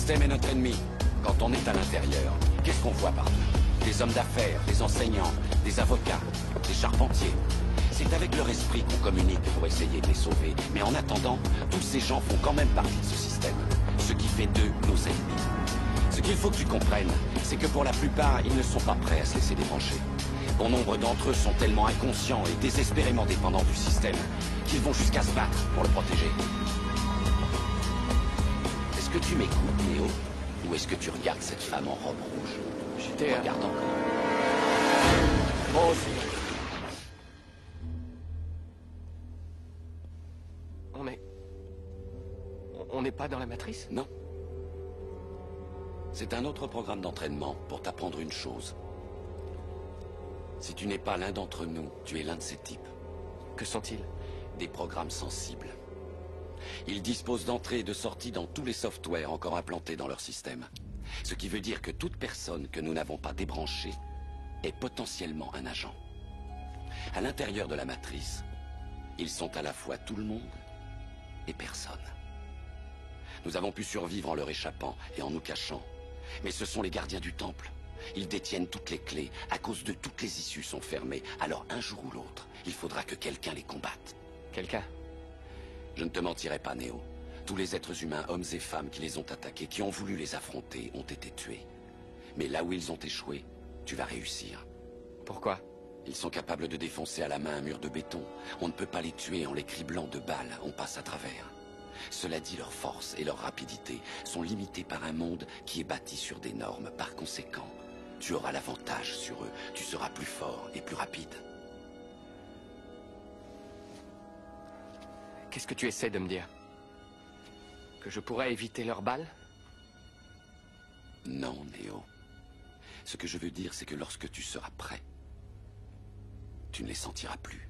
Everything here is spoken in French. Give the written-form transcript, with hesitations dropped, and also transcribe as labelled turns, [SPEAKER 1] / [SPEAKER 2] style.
[SPEAKER 1] système est notre ennemi. Quand on est à l'intérieur, qu'est-ce qu'on voit partout? Des hommes d'affaires, des enseignants, des avocats, des charpentiers. C'est avec leur esprit qu'on communique pour essayer de les sauver. Mais en attendant, tous ces gens font quand même partie de ce système. Ce qui fait d'eux nos ennemis. Ce qu'il faut que tu comprennes, c'est que pour la plupart, ils ne sont pas prêts à se laisser débrancher. Bon nombre d'entre eux sont tellement inconscients et désespérément dépendants du système qu'ils vont jusqu'à se battre pour le protéger. Est-ce que tu m'écoutes, Néo? Ou est-ce que tu regardes cette femme en robe rouge?
[SPEAKER 2] J'étais...
[SPEAKER 1] Regarde encore.
[SPEAKER 2] Moi aussi. On n'est pas dans la matrice?
[SPEAKER 1] Non. C'est un autre programme d'entraînement pour t'apprendre une chose. Si tu n'es pas l'un d'entre nous, tu es l'un de ces types.
[SPEAKER 2] Que sont-ils?
[SPEAKER 1] Des programmes sensibles. Ils disposent d'entrées et de sorties dans tous les softwares encore implantés dans leur système. Ce qui veut dire que toute personne que nous n'avons pas débranchée est potentiellement un agent. À l'intérieur de la matrice, ils sont à la fois tout le monde et personne. Nous avons pu survivre en leur échappant et en nous cachant. Mais ce sont les gardiens du temple. Ils détiennent toutes les clés. À cause de toutes les issues sont fermées. Alors un jour ou l'autre, il faudra que quelqu'un les combatte.
[SPEAKER 2] Quelqu'un?
[SPEAKER 1] Je ne te mentirai pas, Néo. Tous les êtres humains, hommes et femmes qui les ont attaqués, qui ont voulu les affronter, ont été tués. Mais là où ils ont échoué, tu vas réussir.
[SPEAKER 2] Pourquoi?
[SPEAKER 1] Ils sont capables de défoncer à la main un mur de béton. On ne peut pas les tuer en les criblant de balles. On passe à travers. Cela dit, leur force et leur rapidité sont limitées par un monde qui est bâti sur des normes. Par conséquent, tu auras l'avantage sur eux. Tu seras plus fort et plus rapide.
[SPEAKER 2] Qu'est-ce que tu essaies de me dire? Que je pourrais éviter leurs balles?
[SPEAKER 1] Non, Néo. Ce que je veux dire, c'est que lorsque tu seras prêt, tu ne les sentiras plus.